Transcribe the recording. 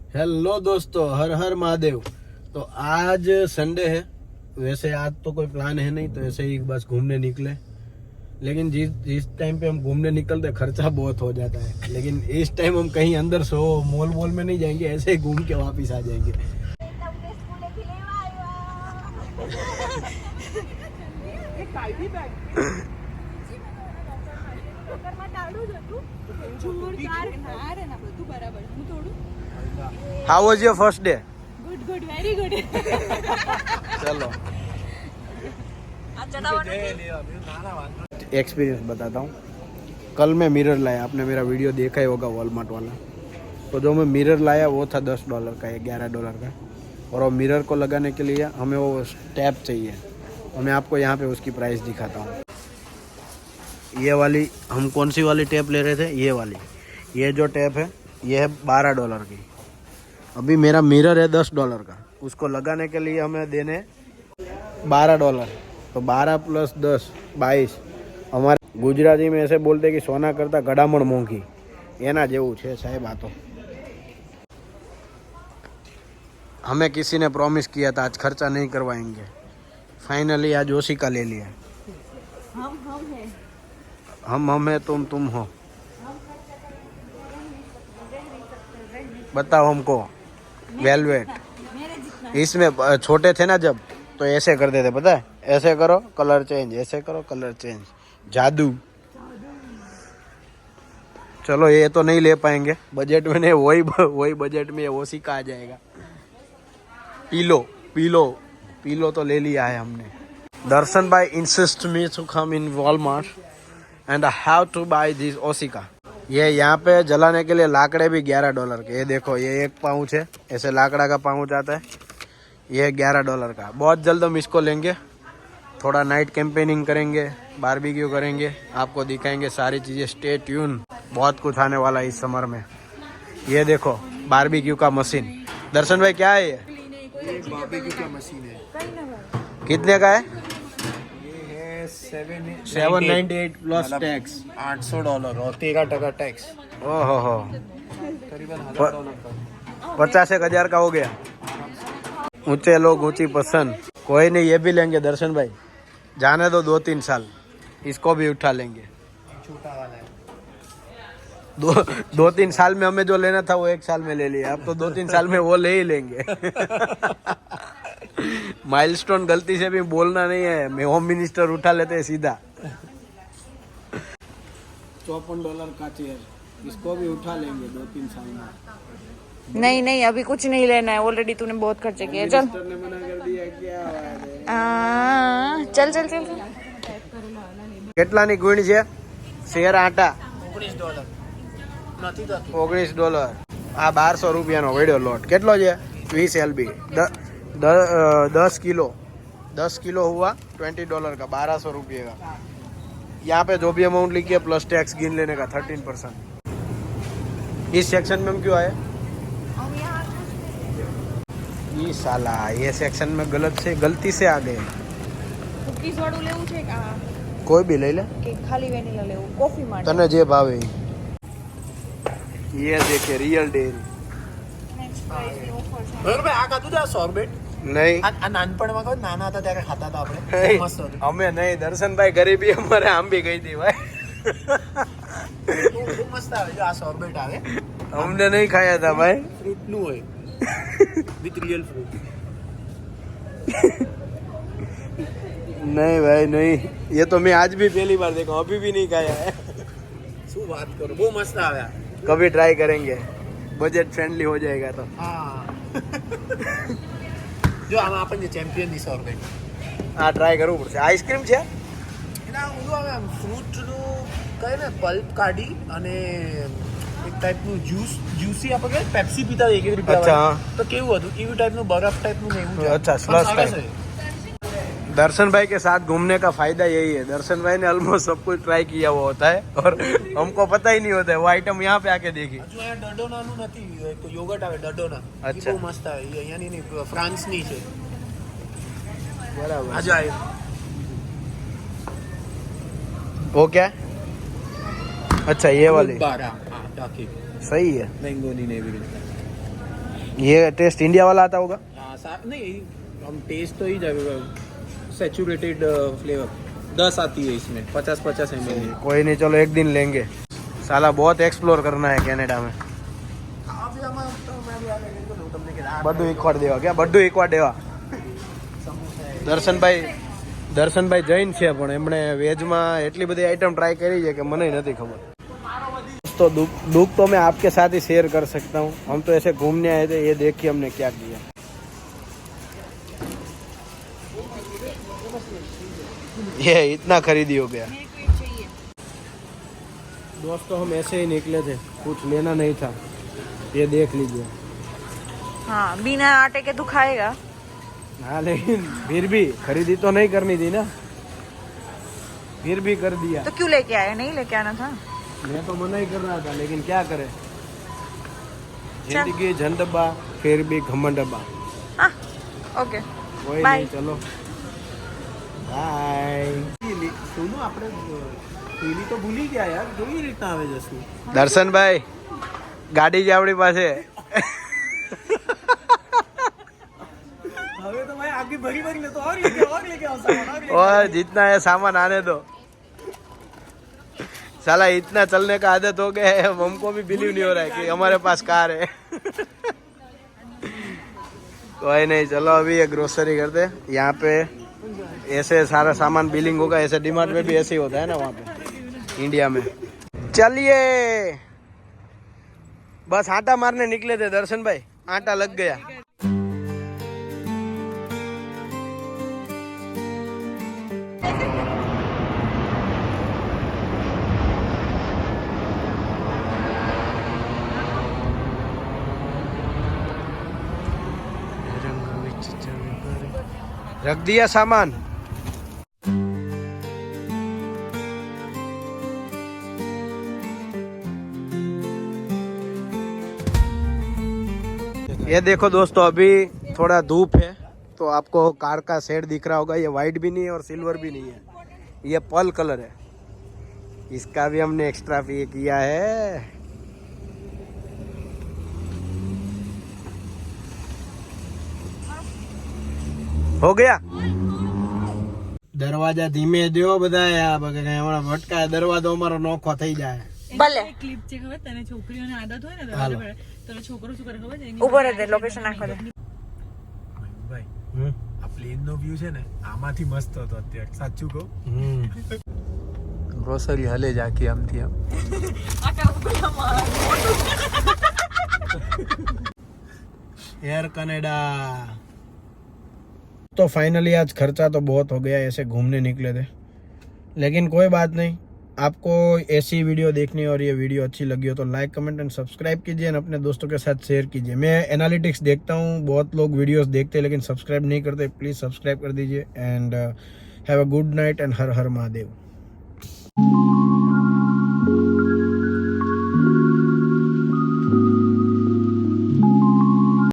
Hello दोस्तों, हर हर महादेव। तो आज संडे है। वैसे आज तो कोई प्लान है नहीं, तो ऐसे ही बस घूमने निकले। लेकिन जिस टाइम पे हम घूमने निकलते खर्चा बहुत हो जाता है। लेकिन इस टाइम हम कहीं अंदर सो मॉल में नहीं जाएंगे, ऐसे ही घूम के वापिस आ जाएंगे। How was your first day? Good, very good. चलो एक्सपीरियंस बताता हूँ। कल मैं मिरर लाया, आपने मेरा वीडियो देखा ही होगा वॉलमार्ट वाला। तो जो मैं मिरर लाया वो था $10 का, $11 का। और वो मिरर को लगाने के लिए हमें वो टैप चाहिए। तो मैं आपको यहाँ पे उसकी प्राइस दिखाता हूँ। ये वाली, हम कौन सी वाली टैप ले रहे थे? ये वाली। ये जो टैप है ये है $12 की। अभी मेरा मिरर है $10 का, उसको लगाने के लिए हमें देने $12। तो 12 + 10 22। हमारे गुजराती में ऐसे बोलते कि सोना करता गड़ामण मोंघी, एना जेवू छे साहेब। आ तो हमें किसी ने प्रॉमिस किया था आज खर्चा नहीं करवाएंगे। फाइनली आज ओशिका ले लिया। हम है, तुम हो। बताओ हमको। वेलवेट इसमें छोटे थे ना जब, तो ऐसे करते थे, पता है? ऐसे करो कलर चेंज, ऐसे करो कलर चेंज, जादू। चलो ये तो नहीं ले पाएंगे बजट में, नहीं वही बजट में ओशिका आ जाएगा। पीलो तो ले लिया है हमने। दर्शन भाई insist me to come in Walmart and I have to buy this ओशिका। ये यहाँ पे जलाने के लिए लाकड़े भी $11 के। ये देखो, ये एक पाउच है, ऐसे लाकड़ा का पाउच आता है। ये $11 का। बहुत जल्द हम इसको लेंगे। थोड़ा नाइट कैंपेनिंग करेंगे, बारबेक्यू करेंगे, आपको दिखाएंगे सारी चीज़ें। स्टे ट्यून, बहुत कुछ आने वाला है इस समर में। ये देखो बारबेक्यू का मशीन। दर्शन भाई क्या है ये? बारबेक्यू का मशीन है। कितने का है? 798 प्लस टैक्स। $800 और $13 टैक्स। ओहो हो, करीबन $1000 का। 50,000 का हो गया। ऊंचे लोग ऊंची पसंद। कोई नहीं, ये भी लेंगे दर्शन भाई। जाने दो 2-3 साल, इसको भी उठा लेंगे। छोटा वाला है। 2-3 साल में हमें जो लेना था वो 1 साल में ले लिया। अब तो 2-3 साल में वो ले ही लेंगे। माइलस्टोन गलती से भी बोलना नहीं है, मैं होम मिनिस्टर उठा लेते हैं सीधा। $54 का चेयर, इसको भी उठा लेंगे 2-3 साल में। नहीं, अभी कुछ नहीं लेना है। ऑलरेडी तूने बहुत खर्चे किए। चल मिनिस्टर ने मना कर दिया, क्या बात है? चल। કેટલાની ગુણ છે શેર આટા? $19 નથી થતું। $19 આ ₹1200 વડ્યો લોટ। કેટલો છે? 20 LB, 10 किलो। 10 किलो हुआ $20 का, ₹1200 का। यहाँ पे जो भी अमाउंट लिखी है प्लस टैक्स गिन लेने का 13%। इस सेक्शन में हम क्यों आए? ये साला ये सेक्शन में गलती से आ गए। કુકીઝ વાળું લેવું છે કે कोई भी ले ले, ખાલી વેનીલા લેવું? કોફી માટે तने जे भावे। ये देखे रियल डेयरी। નેક્સ્ટ પ્રાઇસ ની ઓફર છે। બરાબર, આ ખાધું છે આ સોર્બેટ? नहीं, આ નાનપણમાં કહો નાના હતા ત્યારે ખાતા હતા આપણે। नहीं, મસ્ત હતું। हमें नहीं। दर्शन भाई गरीबी हमारे आम भी गई थी भाई। બહુ મસ્ત આવે જો આ સોર્બેટ આવે। हमने नहीं खाया था भाई। ફ્રૂટ નું હોય વિથ રિયલ ફ્રૂટ। नहीं भाई नहीं, ये तो मैं आज भी पहली बार देखा हूँ, अभी भी नहीं खाया है। શું વાત કરો, બહુ મસ્ત આવે। कभी ट्राई करेंगे, बजट फ्रेंडली हो जाएगा तो। હા જો આમાં આપણને ચેમ્પિયન ની સોર્બેટ। हाँ ट्राई करવું પડશે। आइसक्रीम છે? એના ઓલું આવે આમ ફ્રૂટનું કહે ને, પલ્પ કાઢી અને એક ટાઈપનું જ્યુસી આપણે કહે પેપ્સી પીતા હોય એવી રીતે। અચ્છા, હા। તો કેવું હતું? એવી ટાઈપનું બરફ ટાઈપનું ને એવું છે। अच्छा, પણ स्लश સરસ टाइप। છે। दर्शन भाई के साथ घूमने का फायदा यही है, दर्शन भाई ने ऑलमोस्ट सब कुछ ट्राई किया हुआ होता है और हमको पता ही नहीं होता है। वो आइटम यहाँ पे आके देखी। હજુ અહીંયા ડડોનાનું નથી, એક યોગર્ટ આવે ડડોના, એ અચ્છા। બહુ મસ્ત આવે। એ અહીંયાની નહીં, ફ્રાન્સની છે। बराबर। આજે આવ્યો। वो क्या है? अच्छा ये वाली બારા હા ટાકી सही है। મેંગોની ને એવી રીતે। ये टेस्ट इंडिया वाला आता होगा. नहीं हम टेस्ट तो ही जरूर सेचुरेटेड फ्लेवर 10 आती है इसमें 50-50 ml. कोई नहीं, चलो एक दिन लेंगे. साला बहुत एक्सप्लोर करना है कैनेडा में. બધું એકવાર દેવા ક્યાં બધું એકવાર દેવા. દર્શનભાઈ જૈન છે પણ એમણે વેજમાં એટલી બધી આઈટમ ટ્રાય કરી છે કે મને નથી ખબર. तो दुख तो मैं आपके साथ ही शेयर कर सकता हूँ. हम तो ऐसे घूमने आए थे, ये देखिए हमने क्या किया. ये इतना खरीदी हो गया. दोस्तों हम ऐसे ही निकले थे, कुछ लेना नहीं था. ये देख लीजिए. हाँ, बिना आटे के तू खाएगा. हाँ लेकिन फिर भी खरीदी तो नहीं करनी थी ना, फिर भी कर दिया. तो क्यों लेके आए? नहीं लेके आना था. मैं तो मना ही कर रहा था, लेकिन क्या करे, जिंदगी झंडबा फिर भी घमंडबा. हाँ, ओके कोई Bye. नहीं, चलो બાય. સુનો આપણે પેલી તો ભૂલી ગયા યાર, કેવી રીતના આવે જશું. દર્શનભાઈ ગાડી છે આપણી પાસે. હવે તો ભાઈ આગે ભરી લે તો और लेके आओ सामान और जितना है सामान आने दो. साला इतना चलने का आदत हो गया है, हमको भी बिलीव नहीं हो रहा है कि हमारे पास कार है. कोई नहीं, चलो अभी ये ग्रोसरी करते. यहाँ पे ऐसे सारा सामान बिलिंग होगा. ऐसे डीमार्ट में भी ऐसे ही होता है ना वहाँ पे इंडिया में. चलिए बस आटा मारने निकले थे दर्शन भाई, आटा लग गया. रख दिया सामान. ये देखो दोस्तों, अभी थोड़ा धूप है तो आपको कार का शेड दिख रहा होगा. ये वाइट भी नहीं है और सिल्वर भी नहीं है, ये पर्ल कलर है. इसका भी हमने एक्स्ट्रा पे किया है. हो गया. દરવાજા ધીમે દો બધા. હમણાં ભટકા દરવાજો અમારો નોખો થઈ જાય. ભલે ક્લિપ છે ખબર તને, છોકરીઓને આદત હોય ને હાલો. તો છોકરો શું કરે ખબર છે? ઉભો રહે, લોકેશન નાખો દે. ભાઈ આ પ્લેન નો વ્યૂ છે ને આમાંથી મસ્ત હતો અત્યારે, સાચું કહું. ગ્રોસરી હલે જ આખી આમથી આમ. Air Canada. तो फाइनली आज खर्चा तो बहुत हो गया, ऐसे घूमने निकले थे. लेकिन कोई बात नहीं, आपको ऐसी वीडियो देखनी और ये वीडियो अच्छी लगी हो तो लाइक कमेंट एंड सब्सक्राइब कीजिए और अपने दोस्तों के साथ शेयर कीजिए. मैं एनालिटिक्स देखता हूँ, बहुत लोग वीडियोस देखते हैं लेकिन सब्सक्राइब नहीं करते. प्लीज़ सब्सक्राइब कर दीजिए and have a good night and her her Mahadev.